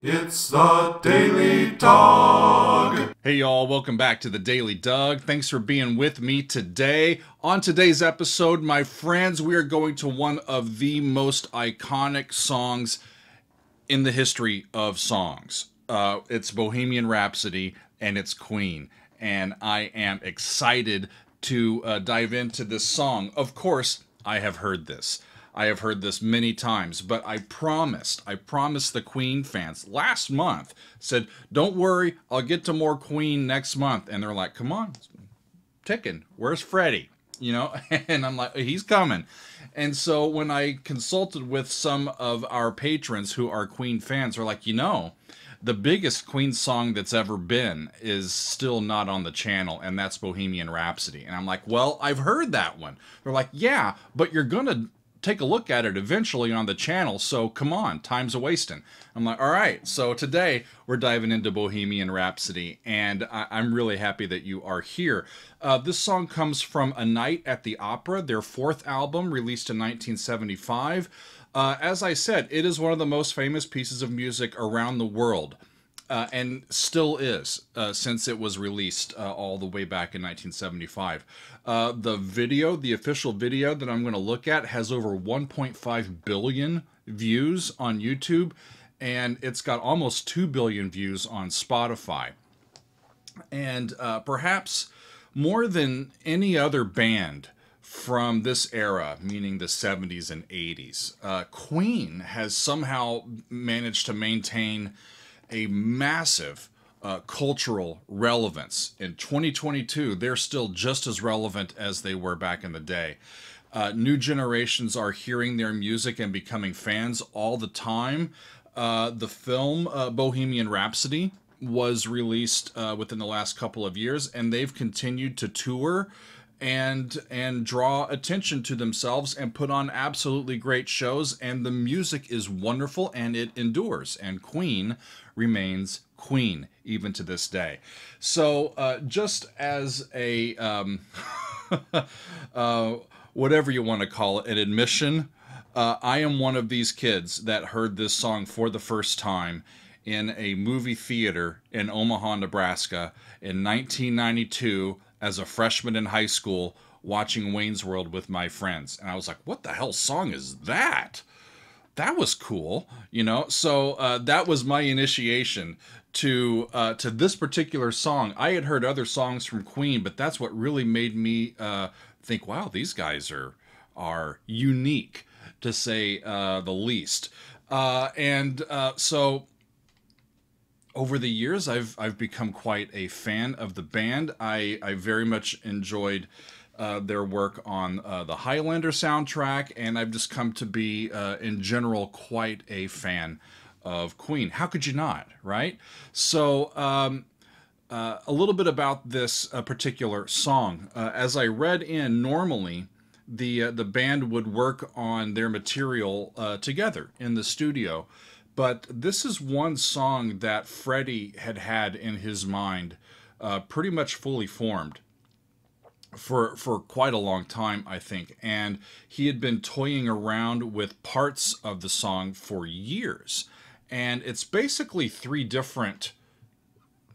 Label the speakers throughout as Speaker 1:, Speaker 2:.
Speaker 1: It's the Daily Dog.
Speaker 2: Hey y'all, welcome back to the Daily Doug. Thanks for being with me today. On today's episode, my friends, we are going to one of the most iconic songs in the history of songs. It's Bohemian Rhapsody and it's Queen. And I am excited to dive into this song. Of course, I have heard this. I have heard this many times, but I promised the Queen fans last month, said, don't worry, I'll get to more Queen next month. And they're like, come on, ticking, where's Freddie? You know, and I'm like, he's coming. And so when I consulted with some of our patrons who are Queen fans, they're like, the biggest Queen song that's ever been is still not on the channel, and that's Bohemian Rhapsody. And I'm like, well, I've heard that one. They're like, yeah, but you're going to take a look at it eventually on the channel, so come on, time's a-wasting. I'm like, all right, so today we're diving into Bohemian Rhapsody, and I'm really happy that you are here. This song comes from A Night at the Opera, their fourth album, released in 1975. As I said, it is one of the most famous pieces of music around the world. And still is, since it was released all the way back in 1975. The official video that I'm going to look at has over 1.5 billion views on YouTube, and it's got almost 2 billion views on Spotify. And perhaps more than any other band from this era, meaning the 70s and 80s, Queen has somehow managed to maintain a massive cultural relevance. In 2022, they're still just as relevant as they were back in the day. New generations are hearing their music and becoming fans all the time. The film Bohemian Rhapsody was released within the last couple of years, and they've continued to tour and draw attention to themselves and put on absolutely great shows, and the music is wonderful and it endures, and Queen remains Queen even to this day. So just as a whatever you want to call it, an admission, I am one of these kids that heard this song for the first time in a movie theater in Omaha, Nebraska in 1992 as a freshman in high school, watching Wayne's World with my friends. And I was like, what the hell song is that? That was cool, So that was my initiation to this particular song. I had heard other songs from Queen, but that's what really made me think, wow, these guys are unique, to say the least. So over the years, I've become quite a fan of the band. I very much enjoyed their work on the Highlander soundtrack, and I've just come to be, in general, quite a fan of Queen. How could you not, right? So a little bit about this particular song. As I read in, normally the band would work on their material together in the studio. But this is one song that Freddie had in his mind pretty much fully formed for quite a long time, I think. And he had been toying around with parts of the song for years. And it's basically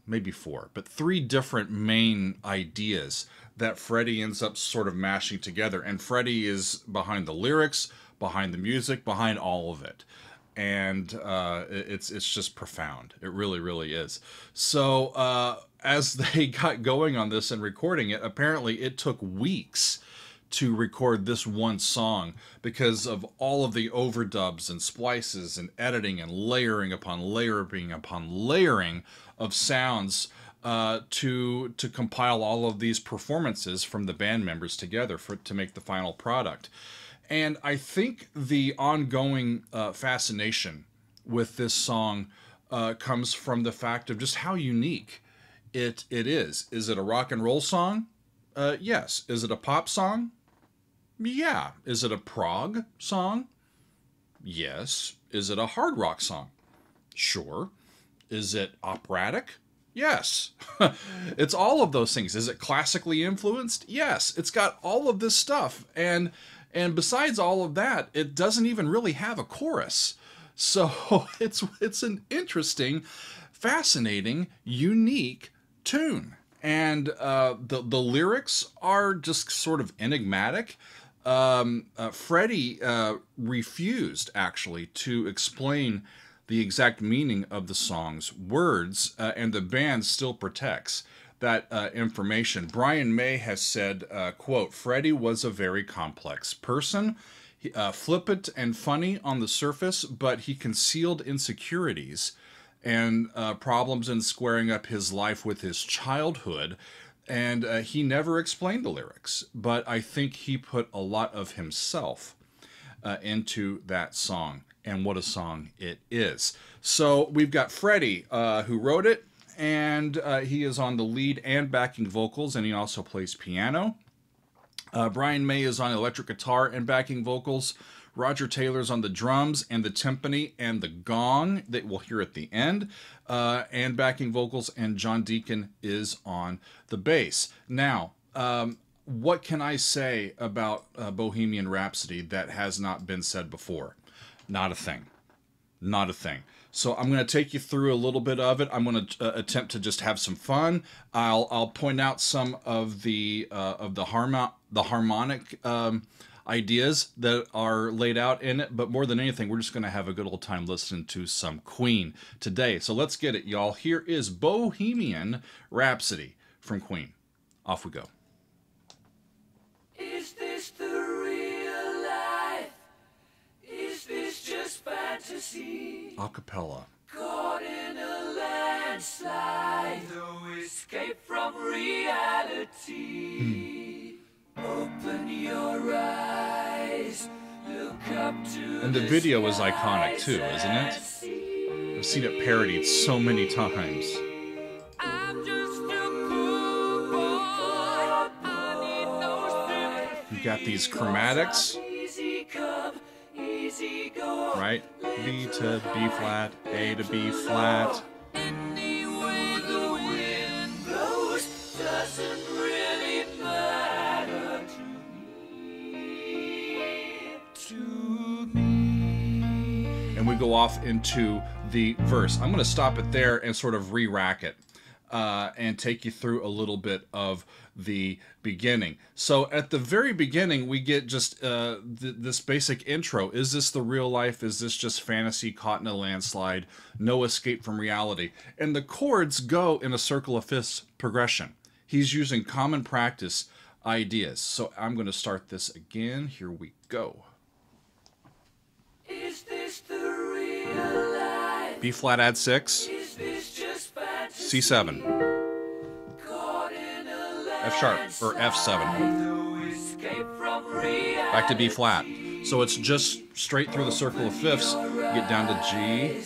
Speaker 2: maybe four, but three different main ideas that Freddie ends up sort of mashing together. And Freddie is behind the lyrics, behind the music, behind all of it. And it's just profound. It really, really is. So as they got going on this and recording it, apparently it took weeks to record this one song because of all of the overdubs and splices and editing and layering upon layering upon layering of sounds to compile all of these performances from the band members together to make the final product. And I think the ongoing fascination with this song comes from the fact of just how unique it is. Is it a rock and roll song? Yes. Is it a pop song? Yeah. Is it a prog song? Yes. Is it a hard rock song? Sure. Is it operatic? Yes. It's all of those things. Is it classically influenced? Yes. It's got all of this stuff. And besides all of that, it doesn't even really have a chorus. So it's an interesting, fascinating, unique tune. And the lyrics are just sort of enigmatic. Freddie refused, actually, to explain the exact meaning of the song's words, and the band still protects that information. Brian May has said, quote, Freddie was a very complex person, flippant and funny on the surface, but he concealed insecurities and problems in squaring up his life with his childhood. And he never explained the lyrics, but I think he put a lot of himself into that song. And what a song it is. So we've got Freddie, who wrote it, and he is on the lead and backing vocals, and he also plays piano. Brian May is on electric guitar and backing vocals. Roger Taylor's on the drums and the timpani and the gong that we'll hear at the end, and backing vocals, and John Deacon is on the bass. Now, what can I say about Bohemian Rhapsody that has not been said before? Not a thing. Not a thing. So I'm going to take you through a little bit of it. I'm going to attempt to just have some fun. I'll point out some of the harmonic ideas that are laid out in it, but more than anything, we're just going to have a good old time listening to some Queen today. So let's get it, y'all. Here is Bohemian Rhapsody from Queen. Off we go.
Speaker 3: Is this the real life? Is this just fantasy?
Speaker 2: Acapella.
Speaker 3: Caught in a landslide, no escape from reality. Open your eyes, look up to
Speaker 2: And the video is iconic too, isn't it? I've seen it parodied so many times.
Speaker 3: I'm just a poor boy. I need no sympathy.
Speaker 2: You got these chromatics,
Speaker 3: Easy come, easy go.
Speaker 2: right? B to B flat, A to B flat.
Speaker 3: Any way the wind blows doesn't really matter to me.
Speaker 2: And we go off into the verse. I'm going to stop it there and sort of re-rack it and take you through a little bit of the beginning. So at the very beginning, we get just this basic intro. Is this the real life? Is this just fantasy caught in a landslide? No escape from reality. And the chords go in a circle of fifths progression. He's using common practice ideas. So I'm going to start this again. Here we go.
Speaker 3: Is this the real life?
Speaker 2: B flat add 6,
Speaker 3: Is this just fantasy?
Speaker 2: C7,
Speaker 3: Caught in a
Speaker 2: F sharp, or F7.
Speaker 3: no escape from reality.
Speaker 2: Back to B flat. So it's just straight through the circle of fifths. You get down to G.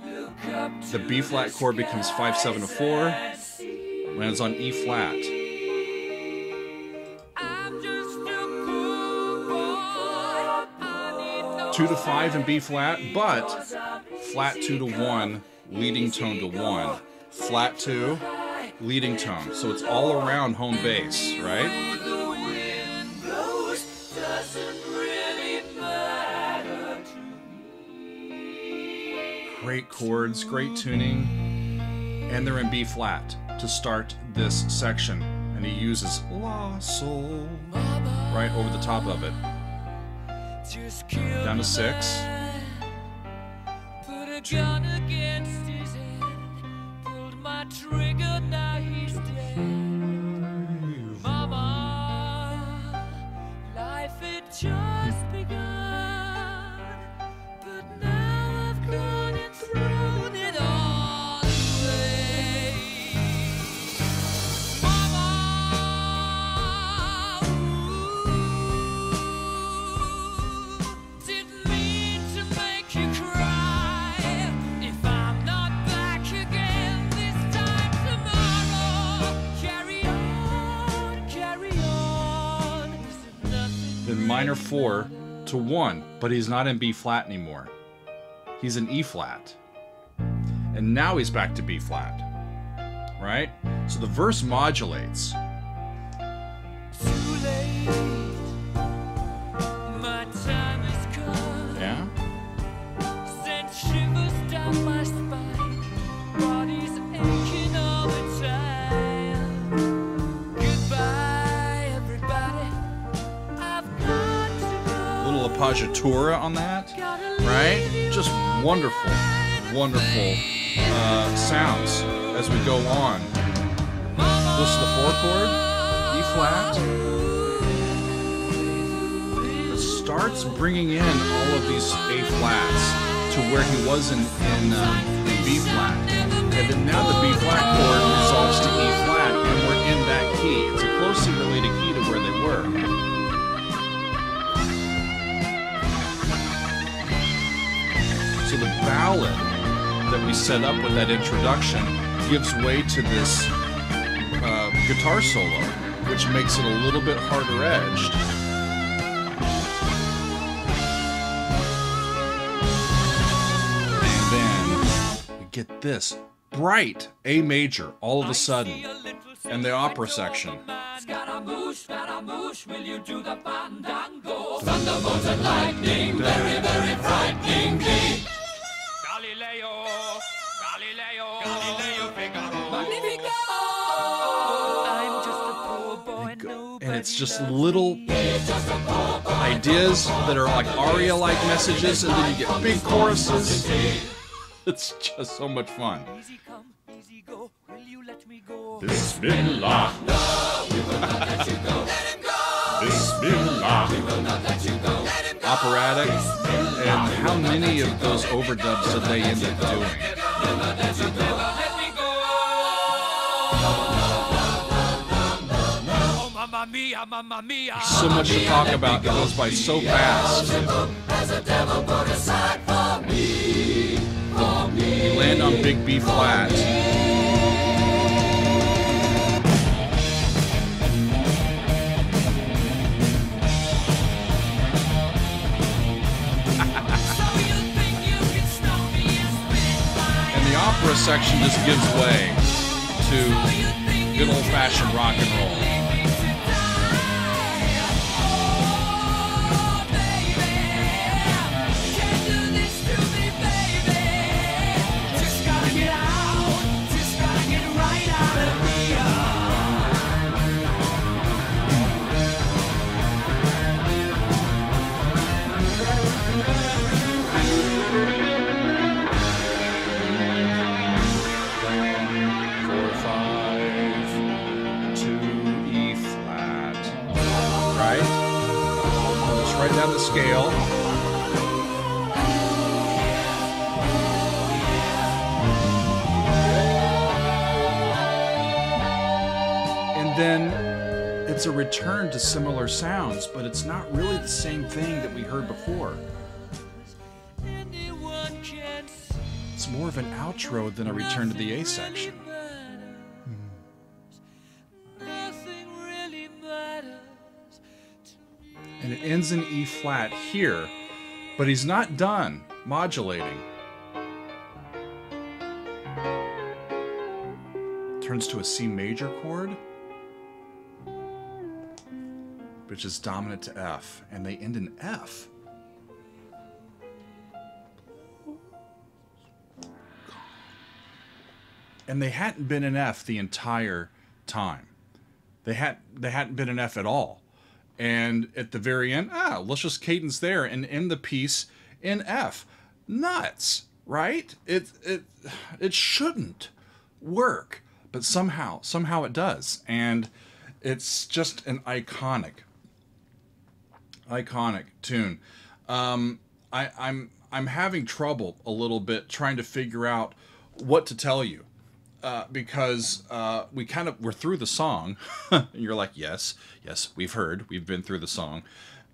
Speaker 3: Look up to
Speaker 2: The B flat chord becomes 5, 7, 4. Lands on E flat.
Speaker 3: I'm just a poor boy. I need no
Speaker 2: 2 to 5 in B flat, but flat 2 to 1, leading tone to 1. Flat 2, leading tone. So it's all around home bass, right?
Speaker 3: the wind blows doesn't really matter to me.
Speaker 2: Great chords, great tuning. And they're in B flat to start this section. And he uses La Sol right over the top of it.
Speaker 3: Just killed
Speaker 2: Down to 6.
Speaker 3: Put a gun against his head. Pulled my trigger, now he's dead. Mama, life had just begun. But now I've gone and thrown it all away. Mama, didn't mean to make you cry. If I'm not back again this time tomorrow, carry on. Is it nothing?
Speaker 2: Then minor 4 to 1, but he's not in B flat anymore. He's in E flat. And now he's back to B flat. Right? So the verse modulates.
Speaker 3: Too late. My time has come.
Speaker 2: Yeah?
Speaker 3: Since
Speaker 2: arpeggiatura on that, right? Just wonderful, wonderful sounds as we go on. This is the 4-chord, E flat. It starts bringing in all of these A flats to where he was in B flat. And then now the B flat chord resolves to E flat, and we're in that key. It's a closely related key to where they were. So the ballad that we set up with that introduction gives way to this guitar solo, which makes it a little bit harder edged. And then we get this bright A major all of a sudden, and the opera section.
Speaker 3: Scaramouche, Scaramouche, will you do the fandango? Thunderbolt and lightning, very, very frightening me. Galileo, Galileo, Galileo Figaro. Magnifico! I'm just a poor boy,
Speaker 2: And it's just little ideas that are like aria-like messages, and then you get big choruses. It's just so much fun.
Speaker 3: Easy come, easy go, will you let me go?
Speaker 1: Bismillah.
Speaker 3: No, we will not let you go. Let him go!
Speaker 1: Bismillah.
Speaker 3: We will not let you go. Let him go!
Speaker 2: Operatic, and how many of those overdubs did they end up doing?
Speaker 3: Never let you go. Let me go! Oh, mamma mia, mamma mia.
Speaker 2: So much to talk about. It goes by so fast.
Speaker 3: As a devil put aside for me, for me.
Speaker 2: You land on big B flat. And the opera section just gives way to good old-fashioned rock and roll. Right down the scale. And then it's a return to similar sounds, but it's not really the same thing that we heard before. It's more of an outro than a return to the A section. And it ends in E flat here, but he's not done modulating. Turns to a C major chord, which is dominant to F, and they end in F. And they hadn't been in F the entire time. They hadn't been in F at all. And at the very end, let's just cadence there and end the piece in F. Nuts, right? It shouldn't work, but somehow it does, and it's just an iconic tune. I'm having trouble a little bit trying to figure out what to tell you. Because we're through the song, and you're like, yes, we've been through the song,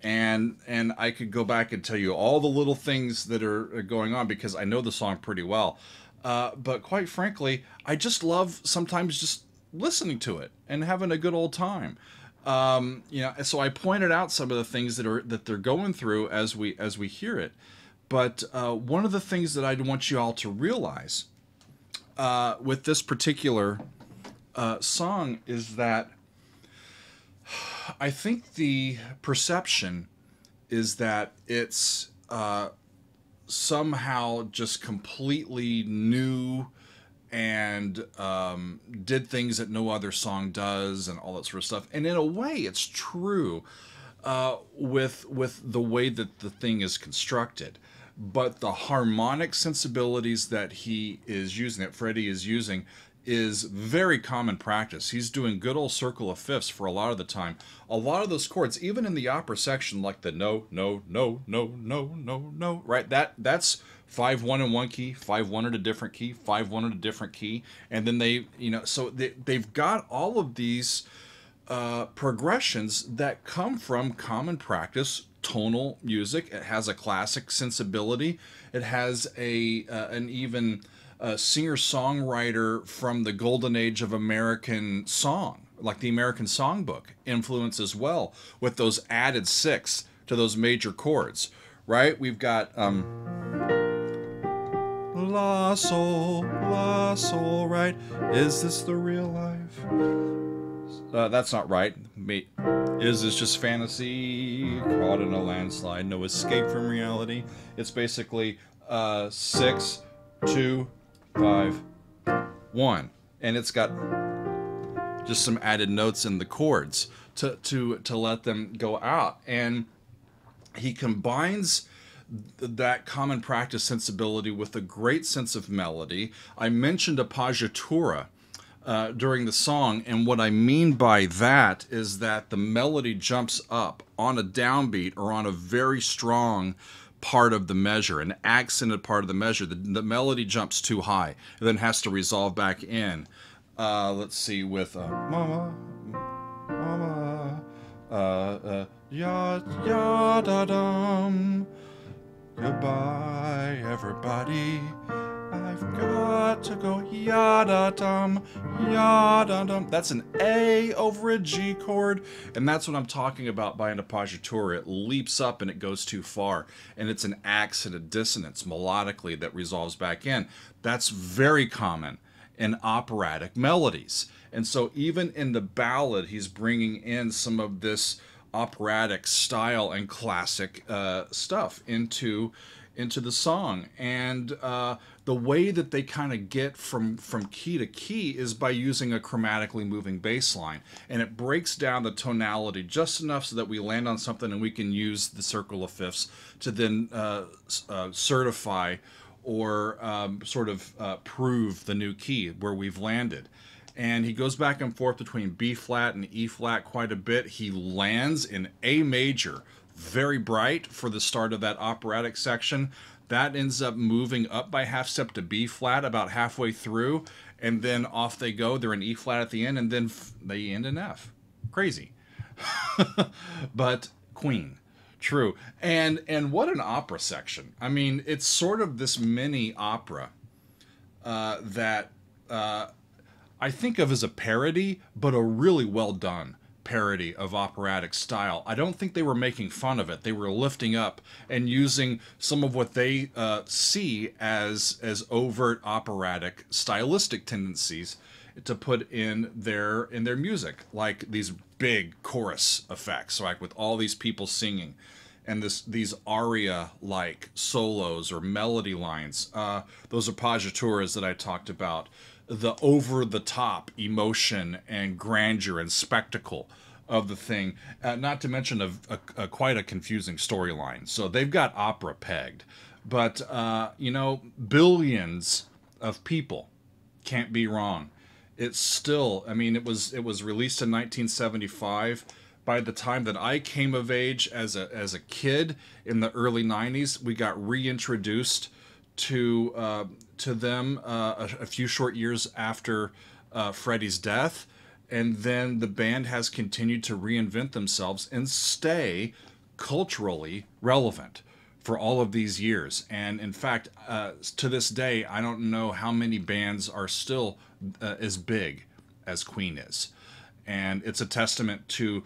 Speaker 2: and I could go back and tell you all the little things that are going on because I know the song pretty well. But quite frankly, I just love sometimes just listening to it and having a good old time. So I pointed out some of the things that they're going through as we hear it. But one of the things that I want you all to realize with this particular song is that I think the perception is that it's somehow just completely new and did things that no other song does and all that sort of stuff. And in a way, it's true. with the way that the thing is constructed. But the harmonic sensibilities that he is using, that Freddie is using, is very common practice. He's doing good old circle of fifths for a lot of the time. A lot of those chords, even in the opera section, like the no, no, no, no, no, no, no, right? That's 5-1 in one key, 5-1 in a different key, 5-1 in a different key, and then so they've got all of these progressions that come from common practice. Tonal music. It has a classic sensibility. It has an even singer-songwriter from the golden age of American song, like the American Songbook, influence as well, with those added sixths to those major chords, right? We've got La Sol, right? Is this the real life? That's not right. Is this just fantasy? Caught in a landslide, no escape from reality. It's basically 6, 2, 5, 1, and it's got just some added notes in the chords to let them go out. And he combines that common practice sensibility with a great sense of melody. I mentioned appoggiatura during the song, and what I mean by that is that the melody jumps up on a downbeat or on a very strong part of the measure, an accented part of the measure. The melody jumps too high and then has to resolve back in. Let's see, with mama, mama, ya ya da dum, goodbye everybody, I've got to go, yada-dum, yada-dum. That's an A over a G chord, and that's what I'm talking about by an appoggiatura. It leaps up and it goes too far, and it's an accented dissonance melodically that resolves back in. That's very common in operatic melodies. And so even in the ballad, he's bringing in some of this operatic style and classic stuff into the song. And the way that they kind of get from key to key is by using a chromatically moving bass line. And it breaks down the tonality just enough so that we land on something and we can use the circle of fifths to then certify or prove the new key where we've landed. And he goes back and forth between B flat and E flat quite a bit. He lands in A major, very bright for the start of that operatic section. That ends up moving up by half step to B flat about halfway through, and then off they go. They're in E flat at the end, and then they end in F. Crazy. But Queen. True. And what an opera section. I mean, it's sort of this mini opera that I think of as a parody, but a really well done parody of operatic style. I don't think they were making fun of it. They were lifting up and using some of what they see as overt operatic stylistic tendencies to put in their music, like these big chorus effects, like with all these people singing, and these aria-like solos or melody lines. Those appoggiaturas that I talked about, the over-the-top emotion and grandeur and spectacle of the thing, not to mention quite a confusing storyline. So they've got opera pegged, but billions of people can't be wrong. It's still, I mean, it was released in 1975. By the time that I came of age as a kid in the early 90s, we got reintroduced to them a few short years after Freddie's death, and then the band has continued to reinvent themselves and stay culturally relevant for all of these years. And in fact, to this day, I don't know how many bands are still as big as Queen is. And it's a testament to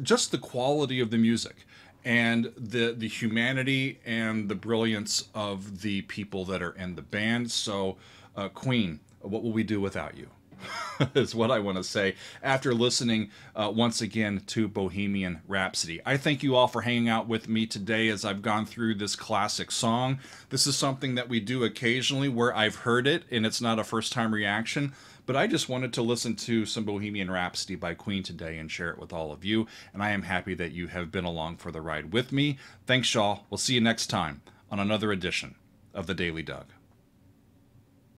Speaker 2: just the quality of the music and the humanity and the brilliance of the people that are in the band. So, Queen, what will we do without you? is what I want to say after listening once again to Bohemian Rhapsody. I thank you all for hanging out with me today as I've gone through this classic song. This is something that we do occasionally where I've heard it and it's not a first-time reaction, but I just wanted to listen to some Bohemian Rhapsody by Queen today and share it with all of you, and I am happy that you have been along for the ride with me. Thanks, y'all. We'll see you next time on another edition of The Daily Doug.